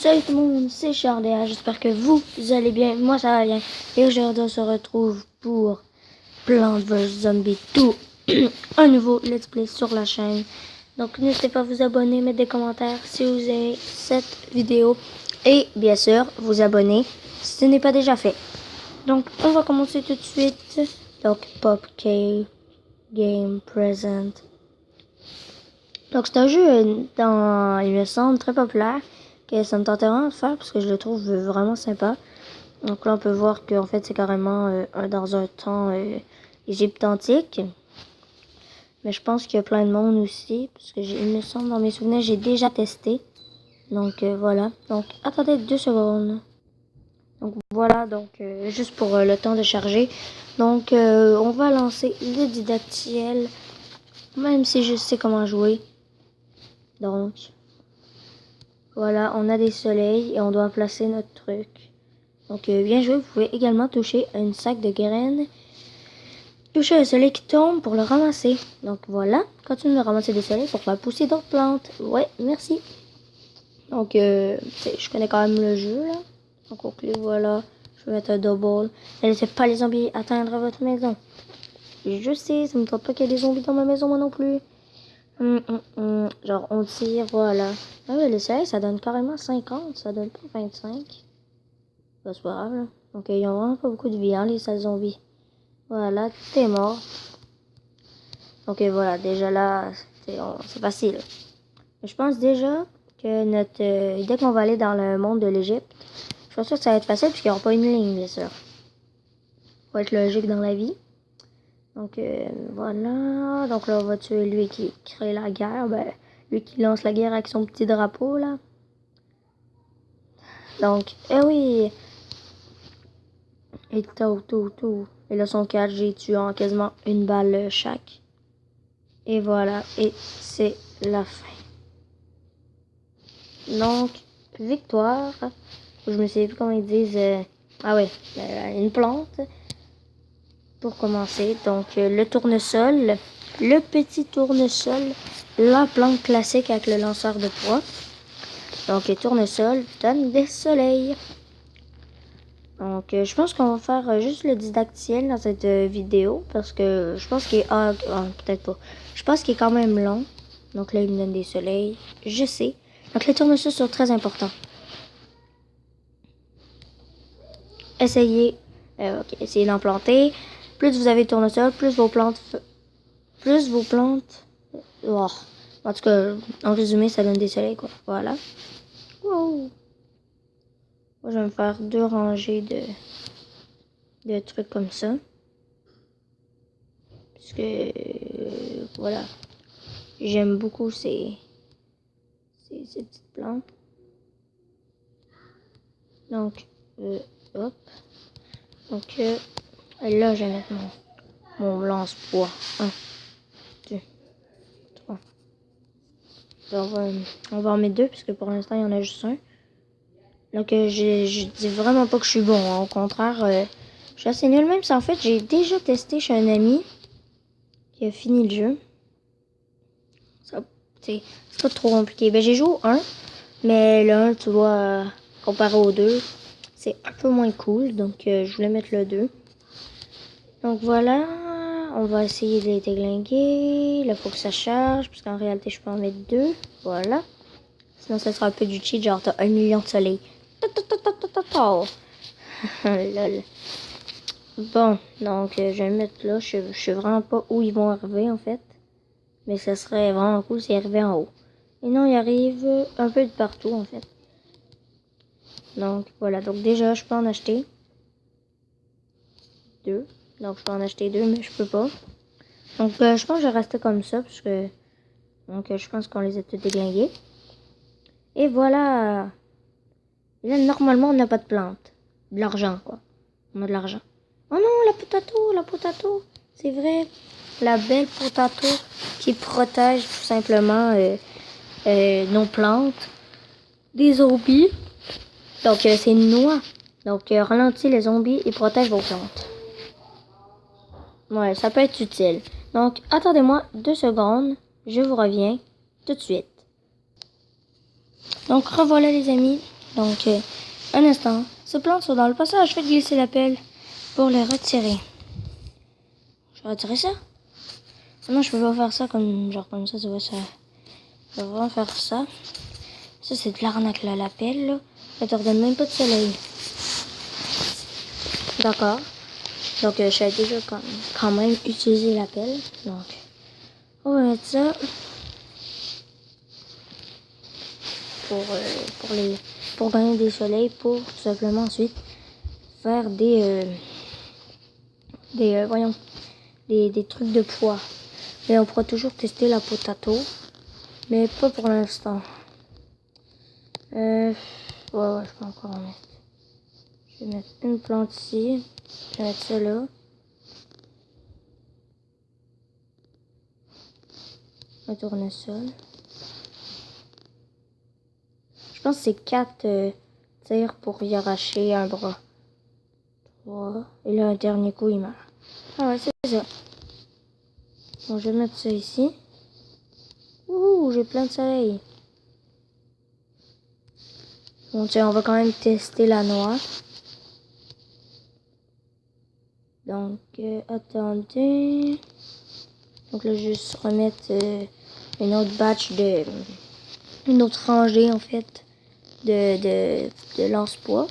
Salut tout le monde, c'est Charles, j'espère que vous allez bien, moi ça va bien. Et aujourd'hui on se retrouve pour Plants vs Zombies 2, un nouveau let's play sur la chaîne. Donc n'hésitez pas à vous abonner, mettre des commentaires si vous aimez cette vidéo. Et bien sûr, vous abonner si ce n'est pas déjà fait. Donc on va commencer tout de suite. Donc Pop Cave Game Present. Donc c'est un jeu il me semble très populaire. Que ça me tentait vraiment de faire parce que je le trouve vraiment sympa. Donc là on peut voir qu'en fait c'est carrément dans un temps Égypte antique. Mais je pense qu'il y a plein de monde aussi. Parce que il me semble dans mes souvenirs j'ai déjà testé. Donc voilà. Donc attendez 2 secondes. Donc voilà, donc juste pour le temps de charger. Donc on va lancer le didactiel. Même si je sais comment jouer. Donc voilà, on a des soleils et on doit placer notre truc. Donc bien joué, vous pouvez également toucher un sac de graines. Touchez le soleil qui tombe pour le ramasser. Donc voilà, continuez de ramasser des soleils pour faire pousser d'autres plantes. Ouais, merci. Donc je connais quand même le jeu là. Donc ok, voilà, je vais mettre un double. Ne laissez pas les zombies atteindre votre maison. Je sais, ça me tente pas qu'il y ait des zombies dans ma maison moi non plus. Genre on tire, voilà. Ah ouais, le soleil ça donne carrément 50, ça donne pas 25. Bah, c'est pas grave là. Donc ils ont vraiment pas beaucoup de vie hein, les sales zombies. Voilà, t'es mort. Donc voilà, déjà là, c'est facile. Mais je pense déjà que dès qu'on va aller dans le monde de l'Égypte, je pense que ça va être facile puisqu'il n'y aura pas une ligne, bien sûr. Faut être logique dans la vie. Donc voilà, donc là on va tuer lui qui crée la guerre, lui qui lance la guerre avec son petit drapeau là. Donc, oui, et tout. Et là son 4, j'ai tué en quasiment une balle chaque. Et voilà, et c'est la fin. Donc, victoire. Je me sais plus comment ils disent. Ah ouais, une plante. Pour commencer, donc le tournesol, le petit tournesol, la plante classique avec le lanceur de poids. Donc les tournesols donnent des soleils. Donc je pense qu'on va faire juste le didactiel dans cette vidéo parce que je pense qu'il est peut-être pas. Je pense qu'il est quand même long. Donc là il me donne des soleils, je sais. Donc les tournesols sont très importants. Essayez d'en planter. Plus vous avez de tournesol, plus vos plantes. Oh. En tout cas, en résumé, ça donne des soleils, quoi. Voilà. Wow. Moi, je vais me faire 2 rangées de trucs comme ça. Parce que, voilà. J'aime beaucoup ces petites plantes. Donc, hop. Donc, là, je vais mettre mon lance-poids. 1, 2, 3. On va en mettre 2 parce que pour l'instant, il y en a juste un. Donc, je dis vraiment pas que je suis bon. Hein. Au contraire, je suis assez nul. Même si en fait, j'ai déjà testé chez un ami qui a fini le jeu. C'est pas trop compliqué. J'ai joué au 1, mais le 1, tu vois, comparé au 2, c'est un peu moins cool. Donc, je voulais mettre le 2. Donc, voilà. On va essayer de les déglinguer. Là, il faut que ça charge. Parce qu'en réalité, je peux en mettre 2. Voilà. Sinon, ça sera un peu du cheat. Genre, t'as 1 million de soleil. Lol. Bon, donc je vais le mettre là. Je sais vraiment pas où ils vont arriver en fait. Mais ça serait vraiment cool s'ils arrivaient en haut. Et non, ils arrivent un peu de partout en fait. Donc voilà, donc déjà je peux en acheter 2. Donc je peux en acheter 2, mais je peux pas. Donc je pense que je vais rester comme ça. Parce que donc je pense qu'on les a tous déglingués. Et voilà. Et là, normalement, on n'a pas de plantes. De l'argent, quoi. On a de l'argent. Oh non, la potato. C'est vrai. La belle potato qui protège tout simplement nos plantes des zombies. Donc, c'est une noix. Donc, ralentit les zombies et protège vos plantes. Ouais, ça peut être utile. Donc, attendez-moi 2 secondes. Je vous reviens tout de suite. Donc, revoilà les amis. Donc, un instant. Ces plantes sont dans le passage. Faites glisser la pelle pour les retirer. Je vais retirer ça. Non, je peux pas faire ça comme ça, tu vois ça. Je vais vraiment faire ça. Ça, c'est de l'arnaque là, la pelle, là. Elle te redonne même pas de soleil. D'accord. Donc, je sais déjà quand même utiliser la pelle. Donc, on va mettre ça pour gagner des soleils, pour tout simplement ensuite faire voyons, des trucs de poids. Et on pourra toujours tester la potato, mais pas pour l'instant. Ouais, je peux encore en mettre. Je vais mettre une plante ici. Je vais mettre ça là. Un tournesol. Je pense que c'est 4 tirs pour y arracher un bras. 3. Et là, un dernier coup, il meurt. Ah ouais, c'est ça. Bon, je vais mettre ça ici. Ouh, j'ai plein de soleil. Bon, tiens, on va quand même tester la noix. Donc, attendez. Donc là, je vais juste remettre une autre une autre rangée, en fait, de lance-pois.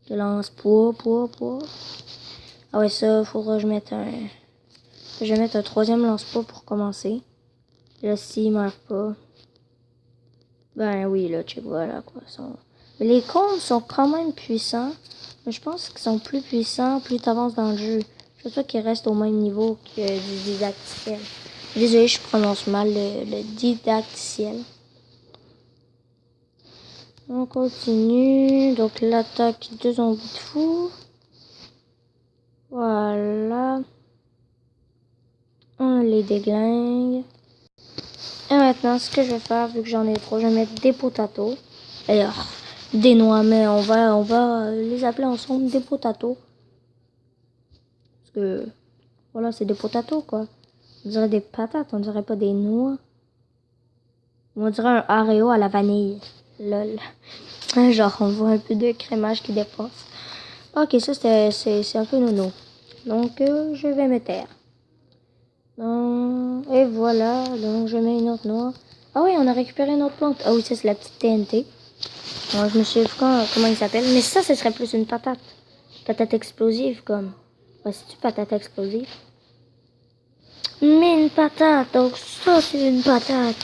De lance-pois, pois. Ah ouais, ça, faudra que je mette je vais mettre un 3e lance-pois pour commencer. Là, s'il meurt pas. Ben oui, là, check, voilà, quoi. Mais les cônes sont quand même puissants. Mais je pense qu'ils sont plus puissants plus tu avances dans le jeu. Je pense pas qu'ils restent au même niveau que du didacticiel. Désolé, je prononce mal le didacticiel. On continue. Donc, l'attaque de zombies de fou. Voilà. On les déglingue. Et maintenant, ce que je vais faire, vu que j'en ai trop, je vais mettre des potatoes. D'ailleurs, des noix, mais on va les appeler ensemble des potatoes. Parce que, voilà, c'est des potatoes, quoi. On dirait des patates, on dirait pas des noix. On dirait un Oreo à la vanille. Lol. Genre, on voit un peu de crémage qui dépasse. Ok, ça, c'est un peu nono. Donc, je vais me taire. Et voilà, donc je mets une autre noix. Ah oui, on a récupéré une autre plante. Ah oui, ça, c'est la petite TNT. Bon, je me souviens pas comment il s'appelle. Mais ça, ce serait plus une patate. Patate explosive, comme. Ouais, c'est-tu patate explosive? Mais une patate, donc ça, c'est une patate.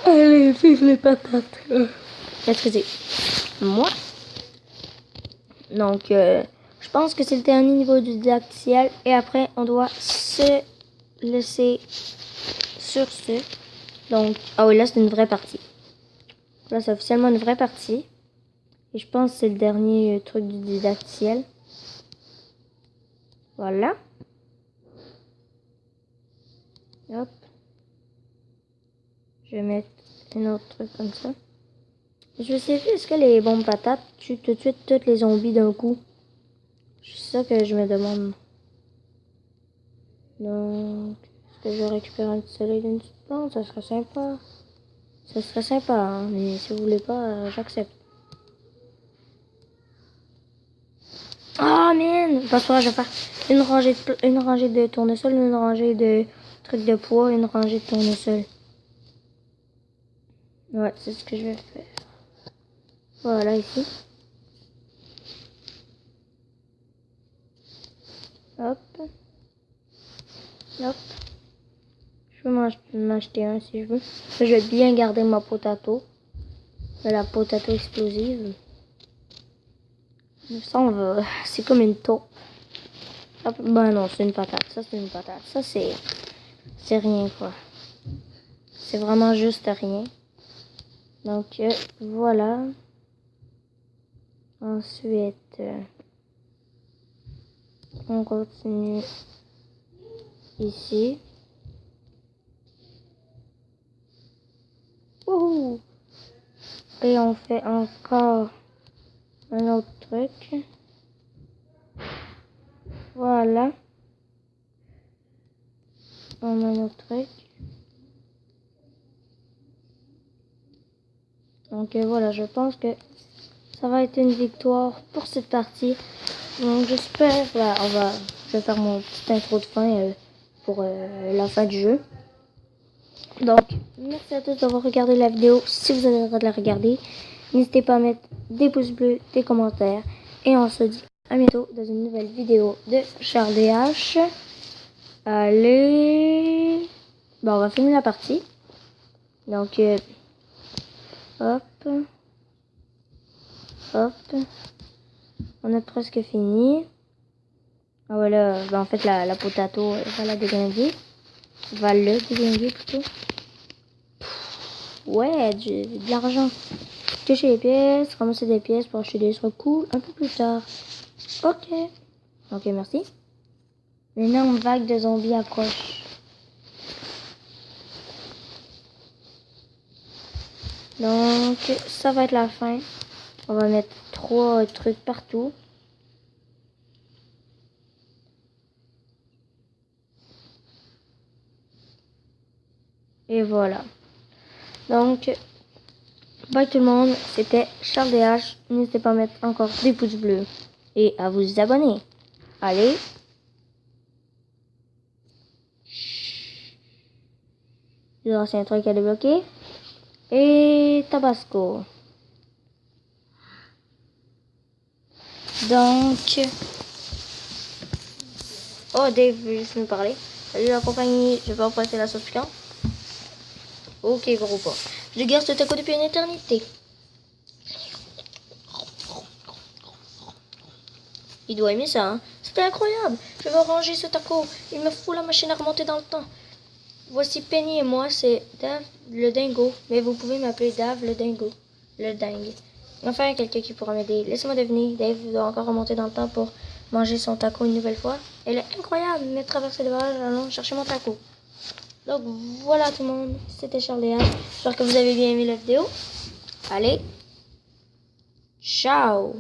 Allez, vive les patates. Excusez. Moi. Donc, je pense que c'est le dernier niveau du didacticiel. Et après, on doit se laisser sur ce. Donc, ah oui, là, c'est une vraie partie. Là, c'est officiellement une vraie partie. Et je pense que c'est le dernier truc du didacticiel. Voilà. Hop. Je vais mettre un autre truc comme ça. Je sais plus, est-ce que les bombes patates tuent tout de suite tous les zombies d'un coup? C'est ça que je me demande. Donc, est-ce que je vais récupérer un petit soleil d'une petite plante? Ça serait sympa. Ça serait sympa, hein, mais si vous voulez pas, j'accepte. Ah, man! Parce que je vais faire une rangée de tournesol, une rangée de trucs de poids, une rangée de tournesol. Ouais, c'est ce que je vais faire. Voilà, ici. Hop. Hop. Je peux m'acheter un si je veux. Je vais bien garder ma potato. La potato explosive. Ça, c'est comme une taupe. Hop. Ben non, c'est une patate. Ça, c'est une patate. Ça, c'est rien, quoi. C'est vraiment juste rien. Donc, voilà. Ensuite, on continue ici. Wouhou! Et on fait encore un autre truc. Voilà. On met un autre truc. Donc voilà, je pense que ça va être une victoire pour cette partie. Donc j'espère, voilà, je vais faire mon petit intro de fin pour la fin du jeu. Donc merci à tous d'avoir regardé la vidéo. Si vous avez le droit de la regarder, n'hésitez pas à mettre des pouces bleus, des commentaires. Et on se dit à bientôt dans une nouvelle vidéo de Charles DH. Allez, bon, on va finir la partie. Donc hop, hop, on a presque fini. Ah voilà, en fait la potato va la déglinguer. Va le déglinguer plutôt. Ouais, de l'argent. Toucher les pièces, ramasser des pièces pour acheter des coups un peu plus tard. Ok. Ok, merci. L'énorme vague de zombies approche. Donc, ça va être la fin. On va mettre 3 trucs partout. Et voilà. Donc, bye tout le monde. C'était Charles DH. N'hésitez pas à mettre encore des pouces bleus. Et à vous abonner. Allez. C'est un truc à débloquer. Et Tabasco. Donc... Oh, Dave veut juste me parler. Salut la compagnie, je vais emprunter la sauce piquante. Ok, gros pas. Je garde ce taco depuis une éternité. Il doit aimer ça, hein. C'était incroyable. Je veux ranger ce taco. Il me faut la machine à remonter dans le temps. Voici Penny et moi, c'est Dave le dingo. Mais vous pouvez m'appeler Dave le dingo. Le dingue. Enfin, quelqu'un qui pourra m'aider. Laissez-moi deviner. Dave doit encore remonter dans le temps pour manger son taco une nouvelle fois. Elle est incroyable. Mais traverser le barrage, allons chercher mon taco. Donc voilà tout le monde. C'était Charles Léa. J'espère que vous avez bien aimé la vidéo. Allez. Ciao.